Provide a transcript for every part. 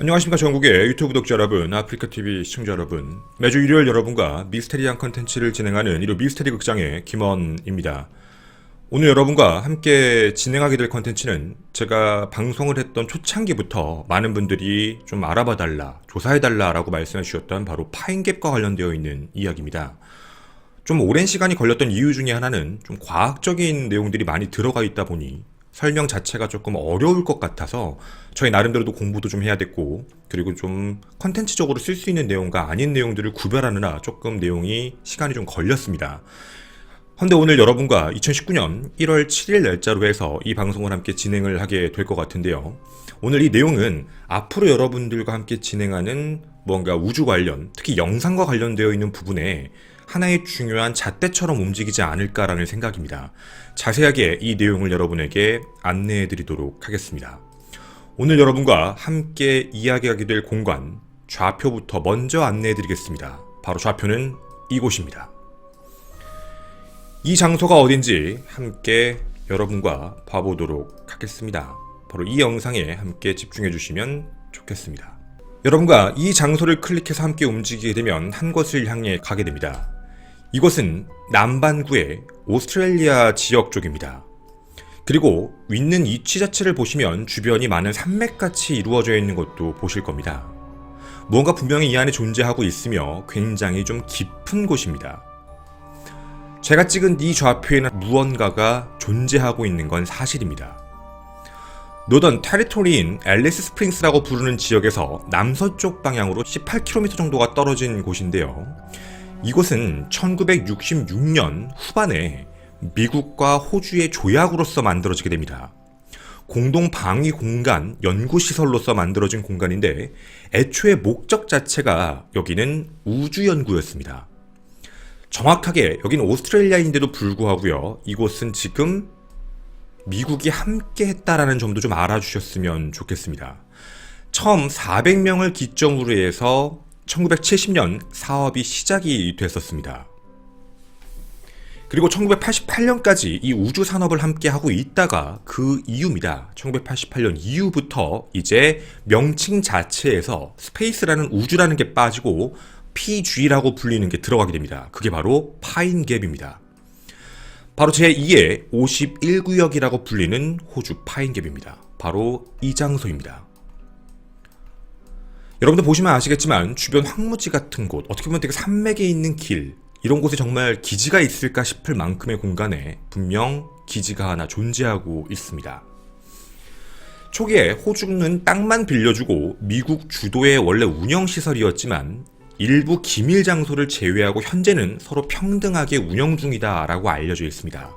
안녕하십니까. 전국의 유튜브 구독자 여러분, 아프리카TV 시청자 여러분, 매주 일요일 여러분과 미스테리한 컨텐츠를 진행하는 일요 미스테리 극장의 김원입니다. 오늘 여러분과 함께 진행하게 될 컨텐츠는 제가 방송을 했던 초창기부터 많은 분들이 좀 알아봐달라, 조사해달라 라고 말씀해 주셨던 바로 파인갭과 관련되어 있는 이야기입니다. 좀 오랜 시간이 걸렸던 이유 중에 하나는 좀 과학적인 내용들이 많이 들어가 있다 보니 설명 자체가 조금 어려울 것 같아서 저희 나름대로도 공부도 좀 해야 됐고, 그리고 좀 컨텐츠적으로 쓸 수 있는 내용과 아닌 내용들을 구별하느라 조금 내용이 시간이 좀 걸렸습니다. 헌데 오늘 여러분과 2019년 1월 7일 날짜로 해서 이 방송을 함께 진행을 하게 될 것 같은데요. 오늘 이 내용은 앞으로 여러분들과 함께 진행하는 뭔가 우주 관련, 특히 영상과 관련되어 있는 부분에 하나의 중요한 잣대처럼 움직이지 않을까라는 생각입니다. 자세하게 이 내용을 여러분에게 안내해 드리도록 하겠습니다. 오늘 여러분과 함께 이야기하게 될 공간, 좌표부터 먼저 안내해 드리겠습니다. 바로 좌표는 이곳입니다. 이 장소가 어딘지 함께 여러분과 봐보도록 하겠습니다. 바로 이 영상에 함께 집중해 주시면 좋겠습니다. 여러분과 이 장소를 클릭해서 함께 움직이게 되면 한 곳을 향해 가게 됩니다. 이곳은 남반구의 오스트레일리아 지역 쪽입니다. 그리고 있는 위치 자체를 보시면 주변이 많은 산맥같이 이루어져 있는 것도 보실 겁니다. 무언가 분명히 이 안에 존재하고 있으며 굉장히 좀 깊은 곳입니다. 제가 찍은 이 좌표에는 무언가가 존재하고 있는 건 사실입니다. 노던 테리토리인 앨리스 스프링스라고 부르는 지역에서 남서쪽 방향으로 18km 정도가 떨어진 곳인데요. 이곳은 1966년 후반에 미국과 호주의 조약으로서 만들어지게 됩니다. 공동 방위 공간 연구시설로서 만들어진 공간인데 애초에 목적 자체가 여기는 우주 연구였습니다. 정확하게 여기는 오스트레일리아인데도 불구하고요. 이곳은 지금 미국이 함께 했다라는 점도 좀 알아주셨으면 좋겠습니다. 처음 400명을 기점으로 해서 1970년 사업이 시작이 됐었습니다. 그리고 1988년까지 이 우주 산업을 함께 하고 있다가 그 이후입니다. 1988년 이후부터 이제 명칭 자체에서 스페이스라는 우주라는 게 빠지고 PG라고 불리는 게 들어가게 됩니다. 그게 바로 파인갭입니다. 바로 제2의 51구역이라고 불리는 호주 파인갭입니다. 바로 이 장소입니다. 여러분들 보시면 아시겠지만 주변 황무지 같은 곳, 어떻게 보면 되게 산맥에 있는 길, 이런 곳에 정말 기지가 있을까 싶을 만큼의 공간에 분명 기지가 하나 존재하고 있습니다. 초기에 호주는 땅만 빌려주고 미국 주도의 원래 운영시설이었지만 일부 기밀 장소를 제외하고 현재는 서로 평등하게 운영 중이다라고 알려져 있습니다.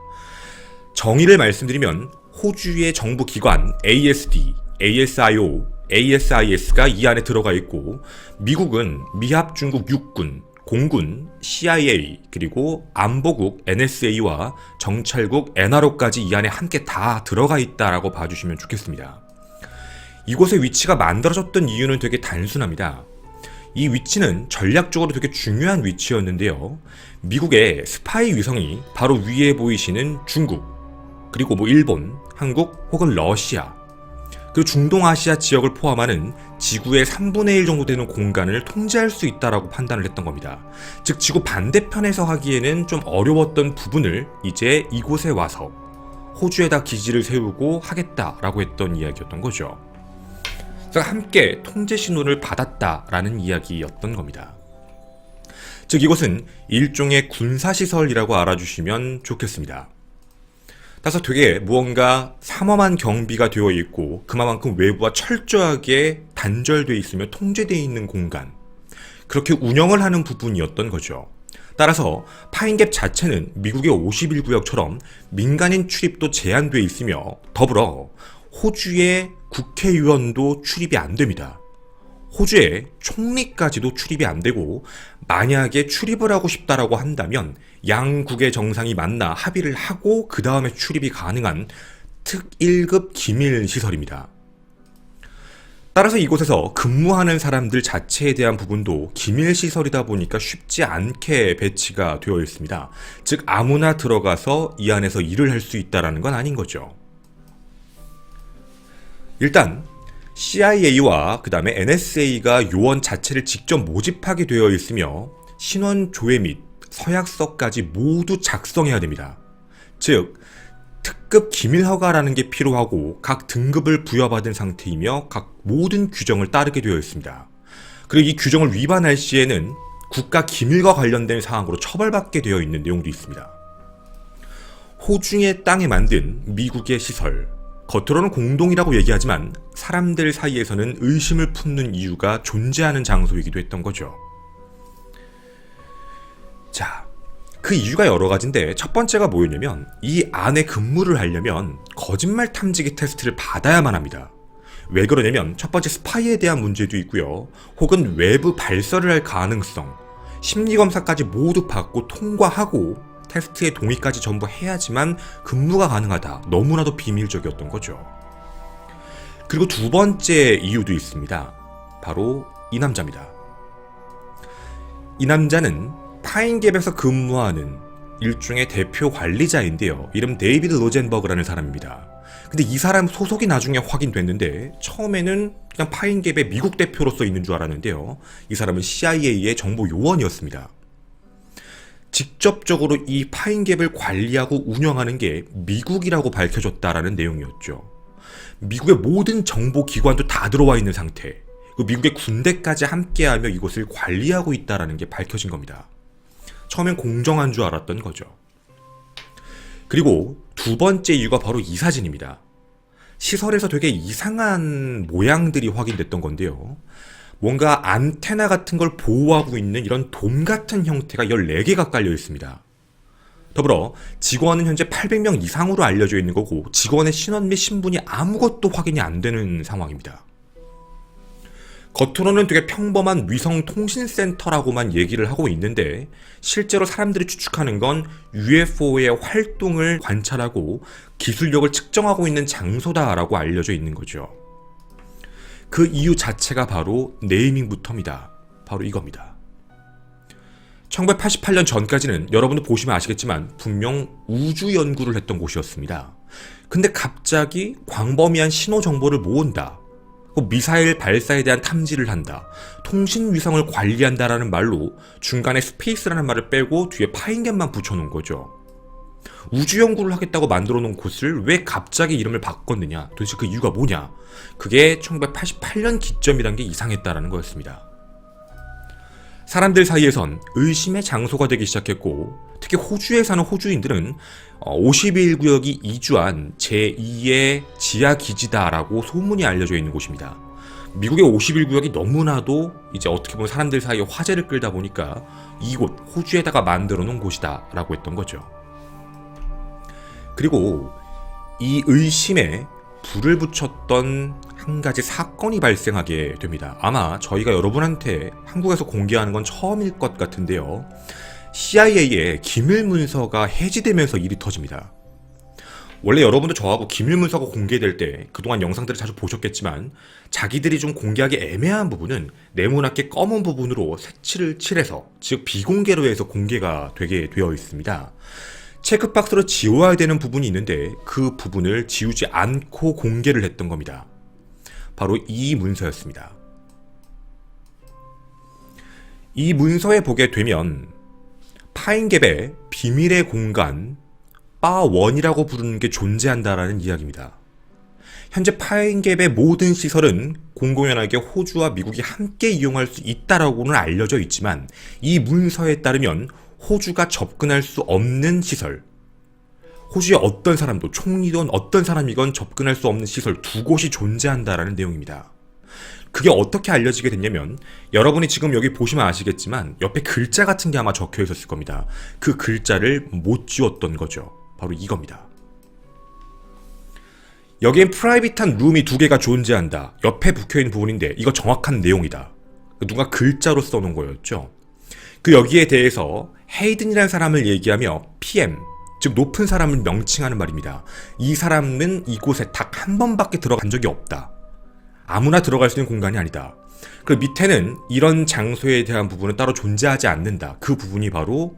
정의를 말씀드리면 호주의 정부 기관 ASD, ASIO, ASIS가 이 안에 들어가 있고 미국은 미합중국 육군, 공군, CIA, 그리고 안보국 NSA와 정찰국 NRO까지 이 안에 함께 다 들어가 있다라고 봐주시면 좋겠습니다. 이곳의 위치가 만들어졌던 이유는 되게 단순합니다. 이 위치는 전략적으로 되게 중요한 위치였는데요. 미국의 스파이 위성이 바로 위에 보이시는 중국, 그리고 일본, 한국 혹은 러시아, 그리고 중동아시아 지역을 포함하는 지구의 3분의 1 정도 되는 공간을 통제할 수 있다라고 판단을 했던 겁니다. 즉 지구 반대편에서 하기에는 좀 어려웠던 부분을 이제 이곳에 와서 호주에다 기지를 세우고 하겠다라고 했던 이야기였던 거죠. 그래서 함께 통제 신호를 받았다라는 이야기였던 겁니다. 즉 이곳은 일종의 군사시설이라고 알아주시면 좋겠습니다. 따라서 되게 무언가 삼엄한 경비가 되어 있고 그만큼 외부와 철저하게 단절되어 있으며 통제되어 있는 공간, 그렇게 운영을 하는 부분이었던 거죠. 따라서 파인갭 자체는 미국의 51구역처럼 민간인 출입도 제한되어 있으며 더불어 호주의 국회의원도 출입이 안 됩니다. 호주의 총리까지도 출입이 안 되고 만약에 출입을 하고 싶다라고 한다면 양국의 정상이 만나 합의를 하고 그 다음에 출입이 가능한 특 1급 기밀 시설입니다. 따라서 이곳에서 근무하는 사람들 자체에 대한 부분도 기밀 시설이다 보니까 쉽지 않게 배치가 되어 있습니다. 즉 아무나 들어가서 이 안에서 일을 할 수 있다는 건 아닌 거죠. 일단 CIA와 그 다음에 NSA가 요원 자체를 직접 모집하게 되어 있으며 신원 조회 및 서약서까지 모두 작성해야 됩니다. 즉 특급 기밀 허가라는 게 필요하고 각 등급을 부여받은 상태이며 각 모든 규정을 따르게 되어 있습니다. 그리고 이 규정을 위반할 시에는 국가 기밀과 관련된 사항으로 처벌받게 되어 있는 내용도 있습니다. 호주의 땅에 만든 미국의 시설, 겉으로는 공동이라고 얘기하지만 사람들 사이에서는 의심을 품는 이유가 존재하는 장소이기도 했던 거죠. 자, 그 이유가 여러 가지인데 첫 번째가 뭐였냐면 이 안에 근무를 하려면 거짓말 탐지기 테스트를 받아야만 합니다. 왜 그러냐면 첫 번째 스파이에 대한 문제도 있고요. 혹은 외부 발설을 할 가능성, 심리검사까지 모두 받고 통과하고 테스트에 동의까지 전부 해야지만 근무가 가능하다. 너무나도 비밀적이었던 거죠. 그리고 두 번째 이유도 있습니다. 바로 이 남자입니다. 이 남자는 파인갭에서 근무하는 일종의 대표 관리자인데요. 이름 데이비드 로젠버그라는 사람입니다. 근데 이 사람 소속이 나중에 확인됐는데 처음에는 그냥 파인갭의 미국 대표로서 있는 줄 알았는데요. 이 사람은 CIA의 정보 요원이었습니다. 직접적으로 이 파인갭을 관리하고 운영하는 게 미국이라고 밝혀졌다라는 내용이었죠. 미국의 모든 정보기관도 다 들어와 있는 상태, 미국의 군대까지 함께하며 이곳을 관리하고 있다라는 게 밝혀진 겁니다. 처음엔 공정한 줄 알았던 거죠. 그리고 두 번째 이유가 바로 이 사진입니다. 시설에서 되게 이상한 모양들이 확인됐던 건데요. 뭔가 안테나 같은 걸 보호하고 있는 이런 돔 같은 형태가 14개가 깔려 있습니다. 더불어 직원은 현재 800명 이상으로 알려져 있는 거고 직원의 신원 및 신분이 아무것도 확인이 안 되는 상황입니다. 겉으로는 되게 평범한 위성통신센터라고만 얘기를 하고 있는데 실제로 사람들이 추측하는 건 UFO의 활동을 관찰하고 기술력을 측정하고 있는 장소다라고 알려져 있는 거죠. 그 이유 자체가 바로 네이밍부터입니다. 바로 이겁니다. 1988년 전까지는 여러분도 보시면 아시겠지만 분명 우주 연구를 했던 곳이었습니다. 근데 갑자기 광범위한 신호 정보를 모은다. 미사일 발사에 대한 탐지를 한다. 통신 위성을 관리한다라는 말로 중간에 스페이스라는 말을 빼고 뒤에 파인갭만 붙여놓은 거죠. 우주 연구를 하겠다고 만들어 놓은 곳을 왜 갑자기 이름을 바꿨느냐? 도대체 그 이유가 뭐냐? 그게 1988년 기점이란 게 이상했다라는 거였습니다. 사람들 사이에선 의심의 장소가 되기 시작했고 특히 호주에 사는 호주인들은 51구역이 이주한 제2의 지하기지다라고 소문이 알려져 있는 곳입니다. 미국의 51구역이 너무나도 이제 어떻게 보면 사람들 사이에 화제를 끌다 보니까 이곳 호주에다가 만들어 놓은 곳이다 라고 했던 거죠. 그리고 이 의심에 불을 붙였던 한 가지 사건이 발생하게 됩니다. 아마 저희가 여러분한테 한국에서 공개하는 건 처음일 것 같은데요. CIA의 기밀문서가 해지되면서 일이 터집니다. 원래 여러분도 저하고 기밀문서가 공개될 때 그동안 영상들을 자주 보셨겠지만 자기들이 좀 공개하기 애매한 부분은 네모나게 검은 부분으로 색칠을 칠해서 즉 비공개로 해서 공개가 되게 되어 있습니다. 체크박스로 지워야 되는 부분이 있는데 그 부분을 지우지 않고 공개를 했던 겁니다. 바로 이 문서였습니다. 이 문서에 보게 되면 파인갭의 비밀의 공간 바1이라고 부르는 게 존재한다라는 이야기입니다. 현재 파인갭의 모든 시설은 공공연하게 호주와 미국이 함께 이용할 수 있다라고는 알려져 있지만 이 문서에 따르면 호주가 접근할 수 없는 시설, 호주의 어떤 사람도 총리든 어떤 사람이건 접근할 수 없는 시설 두 곳이 존재한다라는 내용입니다. 그게 어떻게 알려지게 됐냐면 여러분이 지금 여기 보시면 아시겠지만 옆에 글자 같은 게 아마 적혀 있었을 겁니다. 그 글자를 못 지웠던 거죠. 바로 이겁니다. 여기엔 프라이빗한 룸이 2개가 존재한다. 옆에 붙여있는 부분인데 이거 정확한 내용이다. 누가 글자로 써놓은 거였죠. 그 여기에 대해서 헤이든이라는 사람을 얘기하며 PM, 즉 높은 사람을 명칭하는 말입니다. 이 사람은 이곳에 딱 한 번밖에 들어간 적이 없다. 아무나 들어갈 수 있는 공간이 아니다. 그 밑에는 이런 장소에 대한 부분은 따로 존재하지 않는다. 그 부분이 바로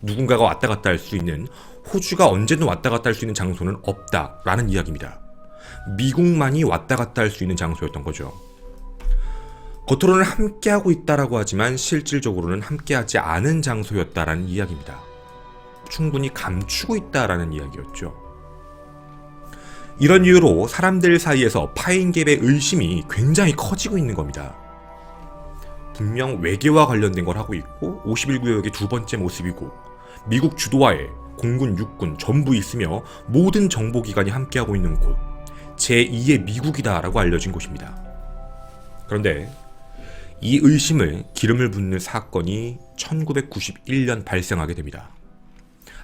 누군가가 왔다 갔다 할 수 있는, 호주가 언제든 왔다 갔다 할 수 있는 장소는 없다라는 이야기입니다. 미국만이 왔다 갔다 할 수 있는 장소였던 거죠. 겉으로는 함께하고 있다라고 하지만 실질적으로는 함께하지 않은 장소였다라는 이야기입니다. 충분히 감추고 있다라는 이야기였죠. 이런 이유로 사람들 사이에서 파인갭의 의심이 굉장히 커지고 있는 겁니다. 분명 외계와 관련된 걸 하고 있고 51구역의 두 번째 모습이고 미국 주도하에 공군, 육군 전부 있으며 모든 정보기관이 함께하고 있는 곳, 제2의 미국이다라고 알려진 곳입니다. 그런데 이 의심을 기름을 붓는 사건이 1991년 발생하게 됩니다.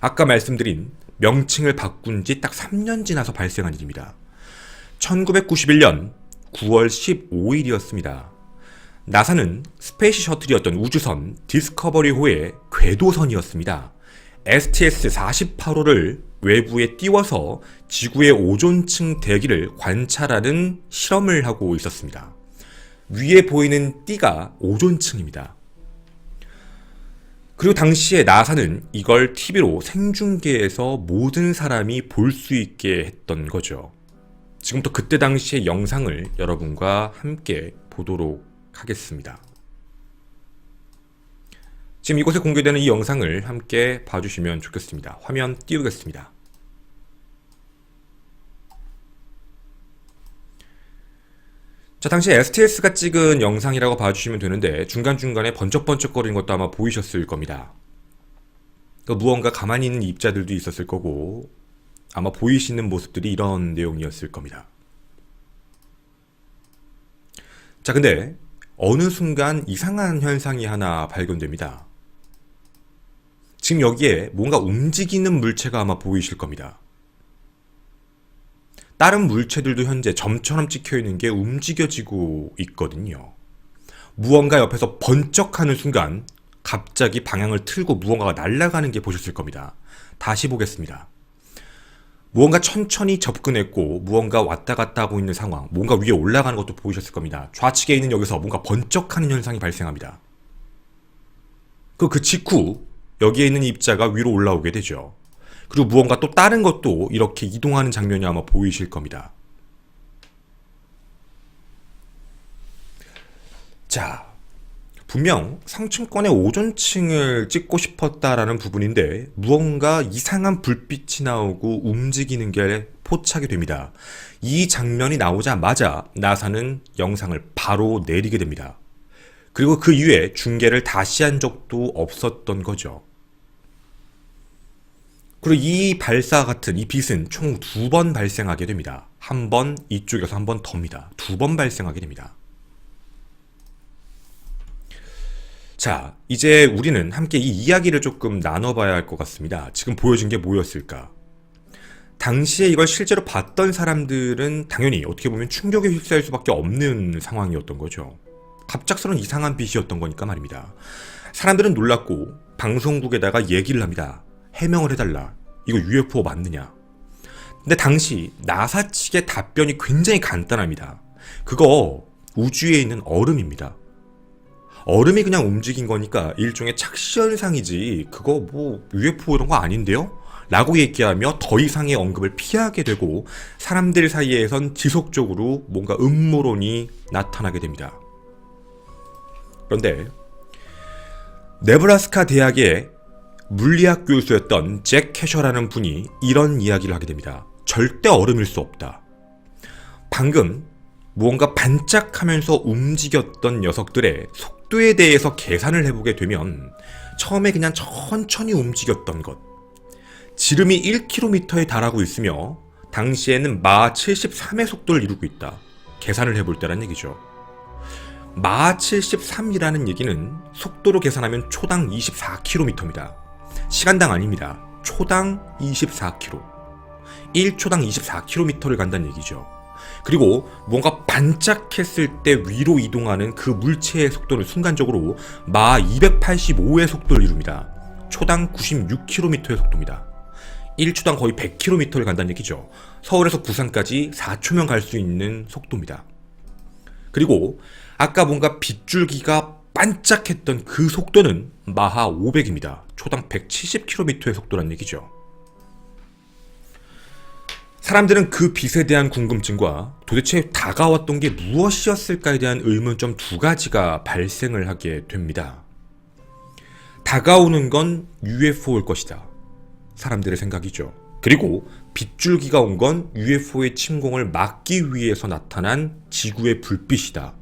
아까 말씀드린 명칭을 바꾼 지 딱 3년 지나서 발생한 일입니다. 1991년 9월 15일이었습니다. 나사는 스페이스 셔틀이었던 우주선 디스커버리호의 궤도선이었습니다. STS-48호를 외부에 띄워서 지구의 오존층 대기를 관찰하는 실험을 하고 있었습니다. 위에 보이는 띠가 오존층입니다. 그리고 당시에 나사는 이걸 TV로 생중계해서 모든 사람이 볼 수 있게 했던 거죠. 지금부터 그때 당시의 영상을 여러분과 함께 보도록 하겠습니다. 지금 이곳에 공개되는 이 영상을 함께 봐주시면 좋겠습니다. 화면 띄우겠습니다. 자, 당시 STS가 찍은 영상이라고 봐주시면 되는데 중간중간에 번쩍번쩍거리는 것도 아마 보이셨을 겁니다. 무언가 가만히 있는 입자들도 있었을 거고 아마 보이시는 모습들이 이런 내용이었을 겁니다. 자, 근데 어느 순간 이상한 현상이 하나 발견됩니다. 지금 여기에 뭔가 움직이는 물체가 아마 보이실 겁니다. 다른 물체들도 현재 점처럼 찍혀있는 게 움직여지고 있거든요. 무언가 옆에서 번쩍하는 순간 갑자기 방향을 틀고 무언가가 날아가는 게 보셨을 겁니다. 다시 보겠습니다. 무언가 천천히 접근했고 무언가 왔다 갔다 하고 있는 상황, 뭔가 위에 올라가는 것도 보이셨을 겁니다. 좌측에 있는 여기서 뭔가 번쩍하는 현상이 발생합니다. 그 직후 여기에 있는 입자가 위로 올라오게 되죠. 그리고 무언가 또 다른 것도 이렇게 이동하는 장면이 아마 보이실 겁니다. 자, 분명 상층권의 오존층을 찍고 싶었다라는 부분인데 무언가 이상한 불빛이 나오고 움직이는 게 포착이 됩니다. 이 장면이 나오자마자 나사는 영상을 바로 내리게 됩니다. 그리고 그 이후에 중계를 다시 한 적도 없었던 거죠. 그리고 이 발사 같은 이 빛은 총 2번 발생하게 됩니다. 한 번 이쪽에서 한 번 더입니다. 2번 발생하게 됩니다. 자, 이제 우리는 함께 이 이야기를 조금 나눠봐야 할 것 같습니다. 지금 보여진 게 뭐였을까? 당시에 이걸 실제로 봤던 사람들은 당연히 어떻게 보면 충격에 휩싸일 수밖에 없는 상황이었던 거죠. 갑작스러운 이상한 빛이었던 거니까 말입니다. 사람들은 놀랐고 방송국에다가 얘기를 합니다. 해명을 해달라. 이거 UFO 맞느냐? 근데 당시 나사 측의 답변이 굉장히 간단합니다. 그거 우주에 있는 얼음입니다. 얼음이 그냥 움직인 거니까 일종의 착시현상이지 그거 뭐 UFO 이런 거 아닌데요? 라고 얘기하며 더 이상의 언급을 피하게 되고 사람들 사이에선 지속적으로 뭔가 음모론이 나타나게 됩니다. 그런데 네브라스카 대학의 물리학 교수였던 잭 캐셔라는 분이 이런 이야기를 하게 됩니다. 절대 얼음일 수 없다. 방금 무언가 반짝하면서 움직였던 녀석들의 속도에 대해서 계산을 해보게 되면 처음에 그냥 천천히 움직였던 것, 지름이 1km에 달하고 있으며 당시에는 마 73의 속도를 이루고 있다. 계산을 해볼 때란 얘기죠. 마 73이라는 얘기는 속도로 계산하면 초당 24km입니다. 시간당 아닙니다. 초당 24km. 1초당 24km를 간다는 얘기죠. 그리고 뭔가 반짝했을 때 위로 이동하는 그 물체의 속도는 순간적으로 마 285의 속도를 이룹니다. 초당 96km의 속도입니다. 1초당 거의 100km를 간다는 얘기죠. 서울에서 부산까지 4초면 갈 수 있는 속도입니다. 그리고 아까 뭔가 빗줄기가 반짝했던 그 속도는 마하 500입니다. 초당 170km의 속도란 얘기죠. 사람들은 그 빛에 대한 궁금증과 도대체 다가왔던 게 무엇이었을까에 대한 의문점 두 가지가 발생을 하게 됩니다. 다가오는 건 UFO일 것이다. 사람들의 생각이죠. 그리고 빗줄기가 온 건 UFO의 침공을 막기 위해서 나타난 지구의 불빛이다.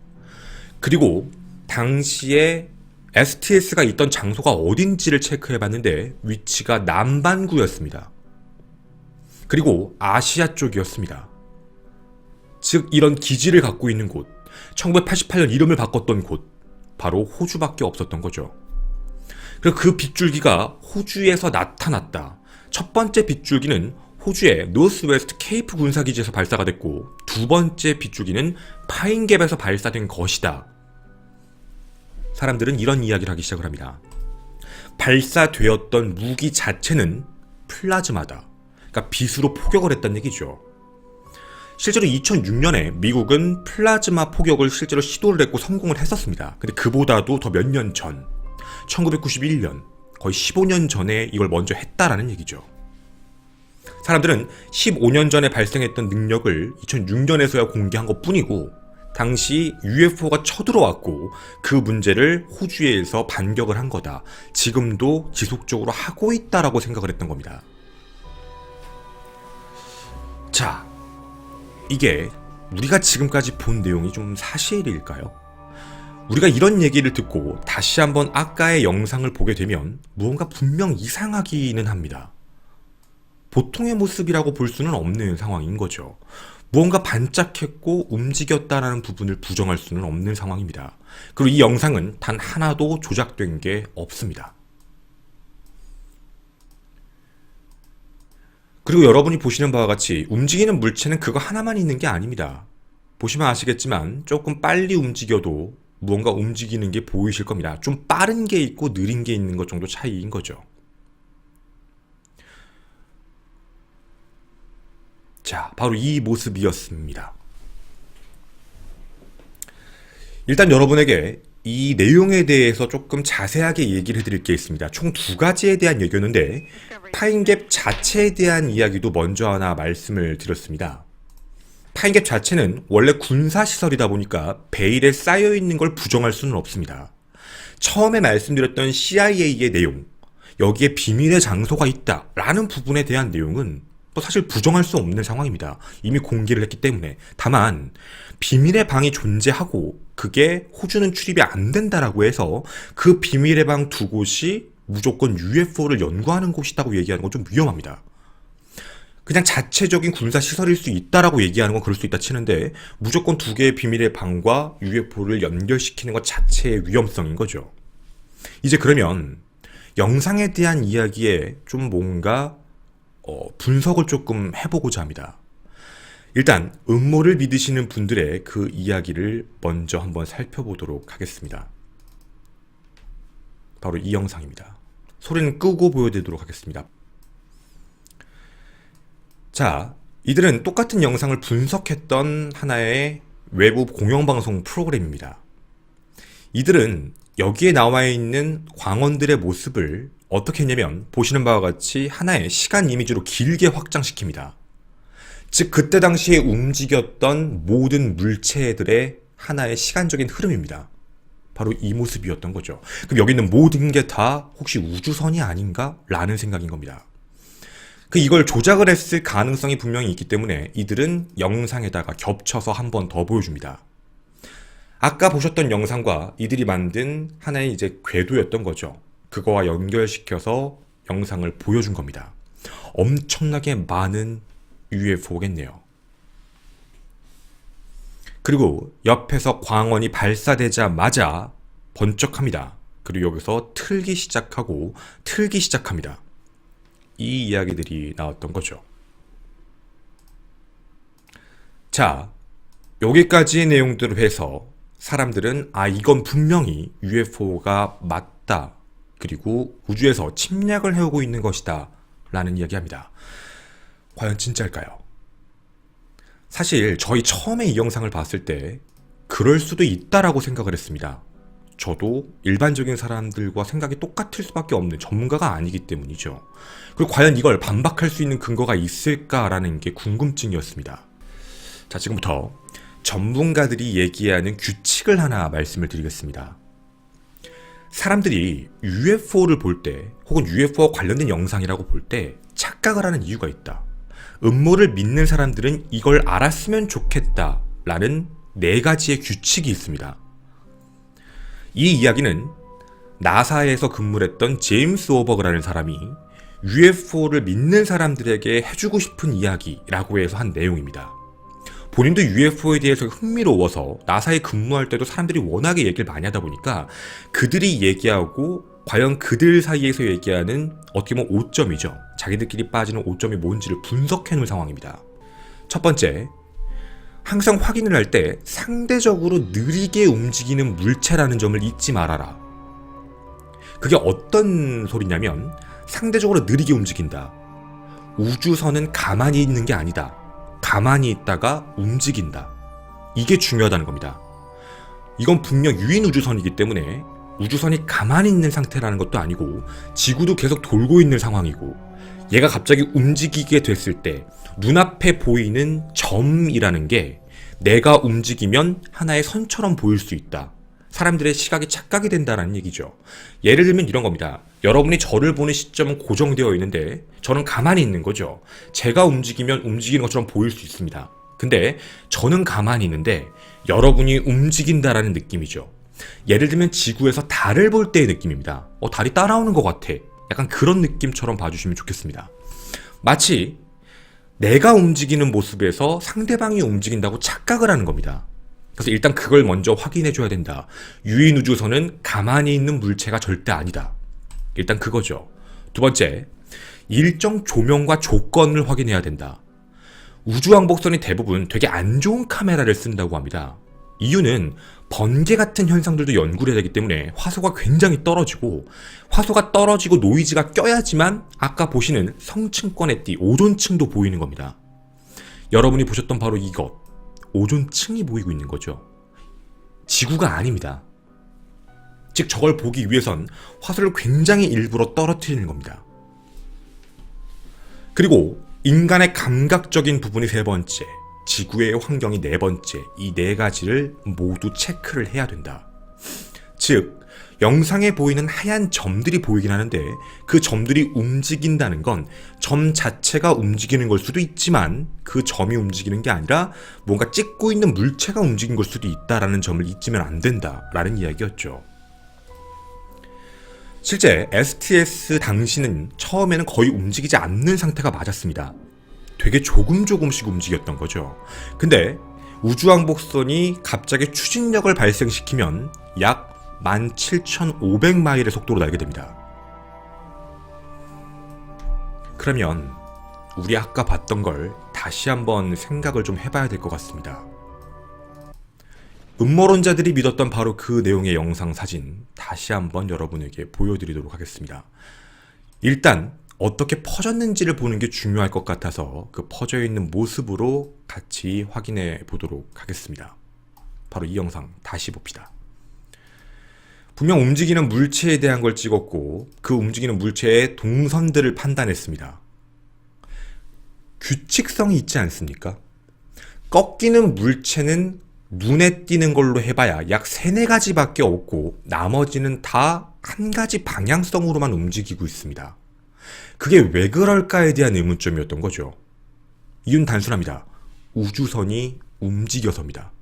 그리고 당시에 STS가 있던 장소가 어딘지를 체크해봤는데 위치가 남반구였습니다. 그리고 아시아 쪽이었습니다. 즉 이런 기지를 갖고 있는 곳, 1988년 이름을 바꿨던 곳, 바로 호주밖에 없었던 거죠. 그리고 그 빗줄기가 호주에서 나타났다. 첫 번째 빗줄기는 호주의 노스웨스트 케이프 군사기지에서 발사가 됐고, 두 번째 빗줄기는 파인갭에서 발사된 것이다. 사람들은 이런 이야기를 하기 시작을 합니다. 발사되었던 무기 자체는 플라즈마다. 그러니까 빛으로 포격을 했다는 얘기죠. 실제로 2006년에 미국은 플라즈마 포격을 실제로 시도를 했고 성공을 했었습니다. 근데 그보다도 더 몇 년 전, 1991년, 거의 15년 전에 이걸 먼저 했다라는 얘기죠. 사람들은 15년 전에 발생했던 능력을 2006년에서야 공개한 것 뿐이고, 당시 UFO가 쳐들어왔고 그 문제를 호주에서 반격을 한 거다. 지금도 지속적으로 하고 있다라고 생각을 했던 겁니다. 자, 이게 우리가 지금까지 본 내용이 좀 사실일까요? 우리가 이런 얘기를 듣고 다시 한번 아까의 영상을 보게 되면 무언가 분명 이상하기는 합니다. 보통의 모습이라고 볼 수는 없는 상황인 거죠. 무언가 반짝했고 움직였다라는 부분을 부정할 수는 없는 상황입니다. 그리고 이 영상은 단 하나도 조작된 게 없습니다. 그리고 여러분이 보시는 바와 같이 움직이는 물체는 그거 하나만 있는 게 아닙니다. 보시면 아시겠지만 조금 빨리 움직여도 무언가 움직이는 게 보이실 겁니다. 좀 빠른 게 있고 느린 게 있는 것 정도 차이인 거죠. 자, 바로 이 모습이었습니다. 일단 여러분에게 이 내용에 대해서 조금 자세하게 얘기를 해드릴 게 있습니다. 총 두 가지에 대한 얘기였는데 파인갭 자체에 대한 이야기도 먼저 하나 말씀을 드렸습니다. 파인갭 자체는 원래 군사시설이다 보니까 베일에 쌓여있는 걸 부정할 수는 없습니다. 처음에 말씀드렸던 CIA의 내용, 여기에 비밀의 장소가 있다 라는 부분에 대한 내용은 사실 부정할 수 없는 상황입니다. 이미 공개를 했기 때문에. 다만 비밀의 방이 존재하고 그게 호주는 출입이 안 된다라고 해서 그 비밀의 방 두 곳이 무조건 UFO를 연구하는 곳이라고 얘기하는 건 좀 위험합니다. 그냥 자체적인 군사시설일 수 있다라고 얘기하는 건 그럴 수 있다 치는데 무조건 두 개의 비밀의 방과 UFO를 연결시키는 것 자체의 위험성인 거죠. 이제 그러면 영상에 대한 이야기에 좀 뭔가 분석을 조금 해보고자 합니다. 일단 음모를 믿으시는 분들의 그 이야기를 먼저 한번 살펴보도록 하겠습니다. 바로 이 영상입니다. 소리는 끄고 보여드리도록 하겠습니다. 자, 이들은 똑같은 영상을 분석했던 하나의 외부 공영방송 프로그램입니다. 이들은 여기에 나와 있는 광원들의 모습을 어떻게 했냐면 보시는 바와 같이 하나의 시간 이미지로 길게 확장시킵니다. 즉 그때 당시에 움직였던 모든 물체들의 하나의 시간적인 흐름입니다. 바로 이 모습이었던 거죠. 그럼 여기 있는 모든 게 다 혹시 우주선이 아닌가? 라는 생각인 겁니다. 이걸 조작을 했을 가능성이 분명히 있기 때문에 이들은 영상에다가 겹쳐서 한 번 더 보여줍니다. 아까 보셨던 영상과 이들이 만든 하나의 이제 궤도였던 거죠. 그거와 연결시켜서 영상을 보여준 겁니다. 엄청나게 많은 UFO겠네요. 그리고 옆에서 광원이 발사되자마자 번쩍합니다. 그리고 여기서 틀기 시작합니다. 이 이야기들이 나왔던 거죠. 자, 여기까지의 내용들을 해서 사람들은 이건 분명히 UFO가 맞다. 그리고 우주에서 침략을 해오고 있는 것이다. 라는 이야기합니다. 과연 진짜일까요? 사실 저희 처음에 이 영상을 봤을 때 그럴 수도 있다라고 생각을 했습니다. 저도 일반적인 사람들과 생각이 똑같을 수밖에 없는 전문가가 아니기 때문이죠. 그리고 과연 이걸 반박할 수 있는 근거가 있을까라는 게 궁금증이었습니다. 자, 지금부터 전문가들이 얘기하는 규칙을 하나 말씀을 드리겠습니다. 사람들이 UFO를 볼 때, 혹은 UFO와 관련된 영상이라고 볼 때 착각을 하는 이유가 있다. 음모를 믿는 사람들은 이걸 알았으면 좋겠다라는 4가지의 규칙이 있습니다. 이 이야기는 나사에서 근무를 했던 제임스 오버그라는 사람이 UFO를 믿는 사람들에게 해주고 싶은 이야기라고 해서 한 내용입니다. 본인도 UFO에 대해서 흥미로워서 나사에 근무할 때도 사람들이 워낙에 얘기를 많이 하다 보니까 그들이 얘기하고 과연 그들 사이에서 얘기하는 어떻게 보면 오점이죠. 자기들끼리 빠지는 오점이 뭔지를 분석해 놓은 상황입니다. 첫 번째, 항상 확인을 할 때 상대적으로 느리게 움직이는 물체라는 점을 잊지 말아라. 그게 어떤 소리냐면 상대적으로 느리게 움직인다. 우주선은 가만히 있는 게 아니다. 가만히 있다가 움직인다. 이게 중요하다는 겁니다. 이건 분명 유인 우주선이기 때문에 우주선이 가만히 있는 상태라는 것도 아니고 지구도 계속 돌고 있는 상황이고 얘가 갑자기 움직이게 됐을 때 눈앞에 보이는 점이라는 게 내가 움직이면 하나의 선처럼 보일 수 있다. 사람들의 시각이 착각이 된다는 얘기죠. 예를 들면 이런 겁니다. 여러분이 저를 보는 시점은 고정되어 있는데 저는 가만히 있는 거죠. 제가 움직이면 움직이는 것처럼 보일 수 있습니다. 근데 저는 가만히 있는데 여러분이 움직인다라는 느낌이죠. 예를 들면 지구에서 달을 볼 때의 느낌입니다. 달이 따라오는 것 같아. 약간 그런 느낌처럼 봐주시면 좋겠습니다. 마치 내가 움직이는 모습에서 상대방이 움직인다고 착각을 하는 겁니다. 그래서 일단 그걸 먼저 확인해 줘야 된다. 유인 우주선은 가만히 있는 물체가 절대 아니다. 일단 그거죠. 두 번째, 일정 조명과 조건을 확인해야 된다. 우주왕복선이 대부분 되게 안 좋은 카메라를 쓴다고 합니다. 이유는 번개 같은 현상들도 연구를 해야 되기 때문에 화소가 굉장히 떨어지고 화소가 떨어지고 노이즈가 껴야지만 아까 보시는 성층권의 띠, 오존층도 보이는 겁니다. 여러분이 보셨던 바로 이것, 오존층이 보이고 있는 거죠. 지구가 아닙니다. 즉 저걸 보기 위해선 화소를 굉장히 일부러 떨어뜨리는 겁니다. 그리고 인간의 감각적인 부분이 3번째, 지구의 환경이 4번째, 이 4가지를 모두 체크를 해야 된다. 즉 영상에 보이는 하얀 점들이 보이긴 하는데 그 점들이 움직인다는 건 점 자체가 움직이는 걸 수도 있지만 그 점이 움직이는 게 아니라 뭔가 찍고 있는 물체가 움직인 걸 수도 있다라는 점을 잊으면 안 된다라는 이야기였죠. 실제 STS 당시는 처음에는 거의 움직이지 않는 상태가 맞았습니다. 되게 조금씩 움직였던 거죠. 근데 우주왕복선이 갑자기 추진력을 발생시키면 약 17,500마일의 속도로 날게 됩니다. 그러면 우리 아까 봤던 걸 다시 한번 생각을 좀 해봐야 될 것 같습니다. 음모론자들이 믿었던 바로 그 내용의 영상 사진 다시 한번 여러분에게 보여드리도록 하겠습니다. 일단 어떻게 퍼졌는지를 보는 게 중요할 것 같아서 그 퍼져 있는 모습으로 같이 확인해 보도록 하겠습니다. 바로 이 영상 다시 봅시다. 분명 움직이는 물체에 대한 걸 찍었고 그 움직이는 물체의 동선들을 판단했습니다. 규칙성이 있지 않습니까? 꺾이는 물체는 눈에 띄는 걸로 해봐야 약 3-4가지밖에 없고 나머지는 다 한 가지 방향성으로만 움직이고 있습니다. 그게 왜 그럴까에 대한 의문점이었던 거죠. 이유는 단순합니다. 우주선이 움직여서입니다.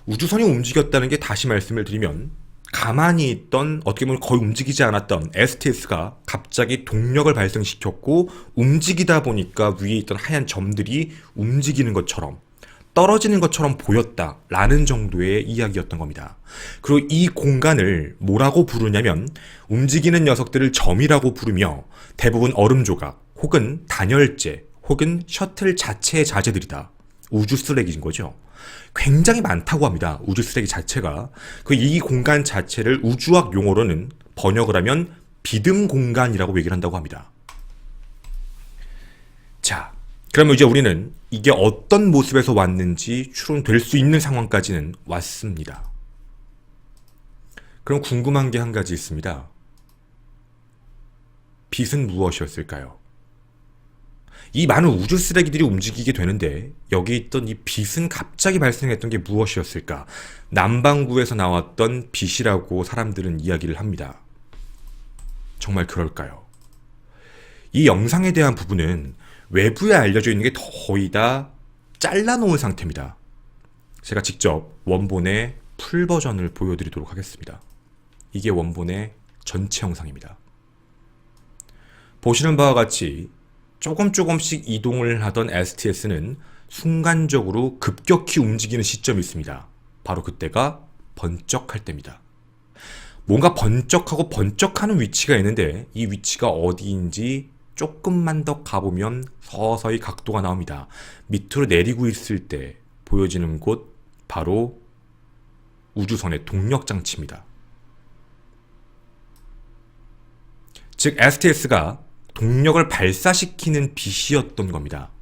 우주선이 움직였다는 게 다시 말씀을 드리면 가만히 있던 어떻게 보면 거의 움직이지 않았던 STS가 갑자기 동력을 발생시켰고 움직이다 보니까 위에 있던 하얀 점들이 움직이는 것처럼 떨어지는 것처럼 보였다라는 정도의 이야기였던 겁니다. 그리고 이 공간을 뭐라고 부르냐면 움직이는 녀석들을 점이라고 부르며 대부분 얼음 조각 혹은 단열재 혹은 셔틀 자체의 자재들이다. 우주 쓰레기인 거죠. 굉장히 많다고 합니다. 우주 쓰레기 자체가. 이 공간 자체를 우주학 용어로는 번역을 하면 비듬 공간이라고 얘기를 한다고 합니다. 자, 그러면 이제 우리는 이게 어떤 모습에서 왔는지 추론될 수 있는 상황까지는 왔습니다. 그럼 궁금한 게 한 가지 있습니다. 빛은 무엇이었을까요? 이 많은 우주 쓰레기들이 움직이게 되는데 여기 있던 이 빛은 갑자기 발생했던 게 무엇이었을까? 남반구에서 나왔던 빛이라고 사람들은 이야기를 합니다. 정말 그럴까요? 이 영상에 대한 부분은 외부에 알려져 있는 게 거의 다 잘라놓은 상태입니다. 제가 직접 원본의 풀 버전을 보여드리도록 하겠습니다. 이게 원본의 전체 영상입니다. 보시는 바와 같이 조금씩 이동을 하던 STS는 순간적으로 급격히 움직이는 시점이 있습니다. 바로 그때가 번쩍할 때입니다. 뭔가 번쩍하고 번쩍하는 위치가 있는데 이 위치가 어디인지 조금만 더 가보면 서서히 각도가 나옵니다. 밑으로 내리고 있을 때 보여지는 곳 바로 우주선의 동력장치입니다. 즉 STS가 동력을 발사시키는 빛이었던 겁니다.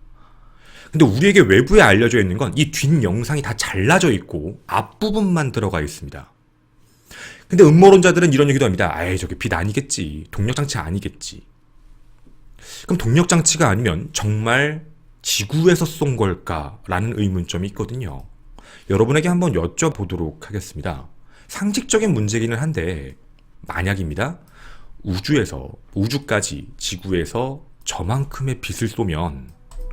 근데 우리에게 외부에 알려져 있는 건 이 뒷영상이 다 잘라져 있고 앞부분만 들어가 있습니다. 근데 음모론자들은 이런 얘기도 합니다. 아이 저게 빛 아니겠지. 동력장치 아니겠지. 그럼 동력장치가 아니면 정말 지구에서 쏜 걸까라는 의문점이 있거든요. 여러분에게 한번 여쭤보도록 하겠습니다. 상식적인 문제기는 한데 만약입니다. 우주까지 지구에서 저만큼의 빛을 쏘면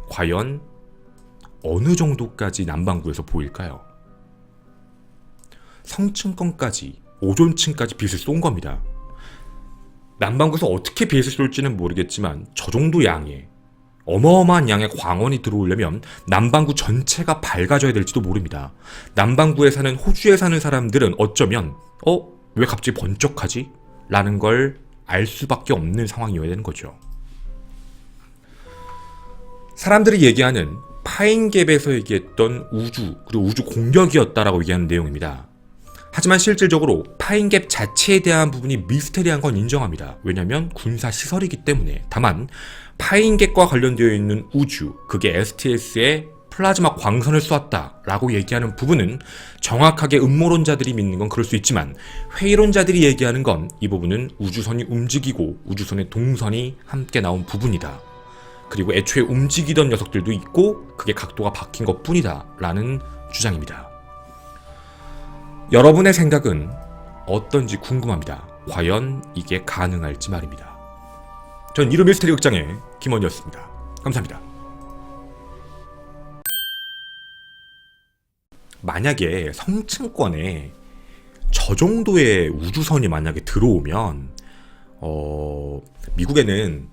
과연 어느 정도까지 남반구에서 보일까요? 성층권까지, 오존층까지 빛을 쏜 겁니다. 남반구에서 어떻게 빛을 쏠지는 모르겠지만 저 정도 양의 어마어마한 양의 광원이 들어오려면 남반구 전체가 밝아져야 될지도 모릅니다. 남반구에 사는 호주에 사는 사람들은 어쩌면 왜 갑자기 번쩍하지? 라는 걸 알 수밖에 없는 상황이어야 되는 거죠. 사람들이 얘기하는 파인갭에서 얘기했던 우주 그리고 우주 공격이었다라고 얘기하는 내용입니다. 하지만 실질적으로 파인갭 자체에 대한 부분이 미스테리한 건 인정합니다. 왜냐하면 군사시설이기 때문에. 다만 파인갭과 관련되어 있는 우주, 그게 STS의 플라즈마 광선을 쏘았다라고 얘기하는 부분은 정확하게 음모론자들이 믿는 건 그럴 수 있지만 회의론자들이 얘기하는 건 이 부분은 우주선이 움직이고 우주선의 동선이 함께 나온 부분이다. 그리고 애초에 움직이던 녀석들도 있고 그게 각도가 바뀐 것 뿐이다 라는 주장입니다. 여러분의 생각은 어떤지 궁금합니다. 과연 이게 가능할지 말입니다. 전 이루 미스테리 극장의 김원이었습니다. 감사합니다. 만약에 성층권에 저 정도의 우주선이 만약에 들어오면 미국에는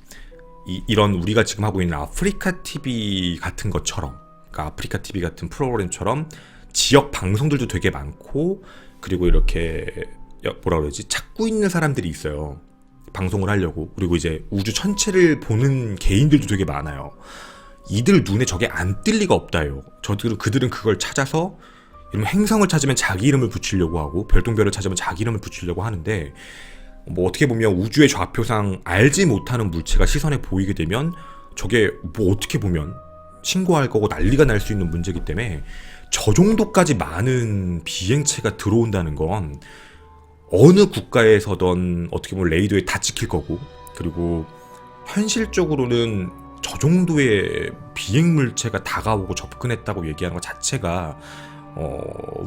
이런 우리가 지금 하고 있는 아프리카 TV 같은 것처럼, 그러니까 아프리카 TV 같은 프로그램처럼 지역 방송들도 되게 많고, 그리고 이렇게 뭐라 그러지, 찾고 있는 사람들이 있어요. 방송을 하려고. 그리고 이제 우주 전체를 보는 개인들도 되게 많아요. 이들 눈에 저게 안 뜰 리가 없다요. 그들은 그걸 찾아서 행성을 찾으면 자기 이름을 붙이려고 하고 별똥별을 찾으면 자기 이름을 붙이려고 하는데, 뭐 어떻게 보면 우주의 좌표상 알지 못하는 물체가 시선에 보이게 되면 저게 뭐 어떻게 보면 신고할 거고 난리가 날 수 있는 문제이기 때문에 저 정도까지 많은 비행체가 들어온다는 건 어느 국가에서든 어떻게 보면 레이더에 다 찍힐 거고, 그리고 현실적으로는 저 정도의 비행물체가 다가오고 접근했다고 얘기하는 것 자체가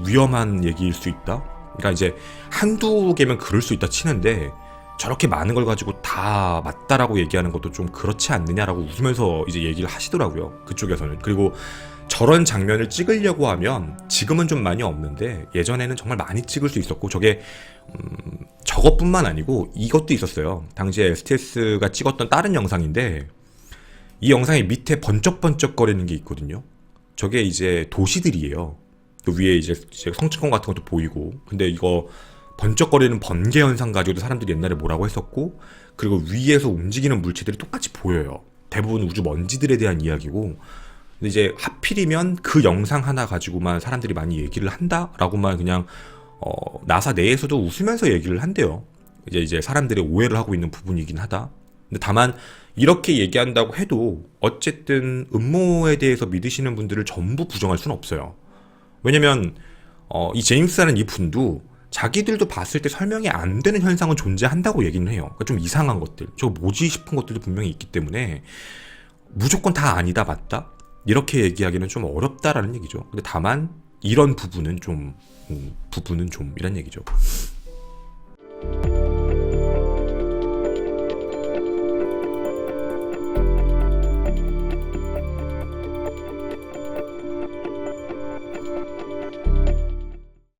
위험한 얘기일 수 있다? 그러니까 이제 한두 개면 그럴 수 있다 치는데 저렇게 많은 걸 가지고 다 맞다라고 얘기하는 것도 좀 그렇지 않느냐라고 웃으면서 이제 얘기를 하시더라고요. 그쪽에서는. 그리고 저런 장면을 찍으려고 하면 지금은 좀 많이 없는데 예전에는 정말 많이 찍을 수 있었고, 저게 저것뿐만 아니고 이것도 있었어요. 당시에 STS가 찍었던 다른 영상인데 이 영상의 밑에 번쩍번쩍거리는 게 있거든요. 저게 이제 도시들이에요. 그 위에 이제 성층권 같은 것도 보이고, 근데 이거 번쩍거리는 번개 현상 가지고도 사람들이 옛날에 뭐라고 했었고, 그리고 위에서 움직이는 물체들이 똑같이 보여요. 대부분 우주 먼지들에 대한 이야기고, 근데 이제 하필이면 그 영상 하나 가지고만 사람들이 많이 얘기를 한다라고만 그냥 나사 내에서도 웃으면서 얘기를 한대요. 이제 사람들이 오해를 하고 있는 부분이긴 하다. 근데 다만 이렇게 얘기한다고 해도 어쨌든 음모에 대해서 믿으시는 분들을 전부 부정할 수는 없어요. 왜냐면 이 제임스라는 이 분도 자기들도 봤을 때 설명이 안 되는 현상은 존재한다고 얘기는 해요. 그러니까 좀 이상한 것들, 저거 뭐지 싶은 것들도 분명히 있기 때문에 무조건 다 아니다 맞다 이렇게 얘기하기는 좀 어렵다라는 얘기죠. 근데 다만 이런 부분은 좀 이란 얘기죠.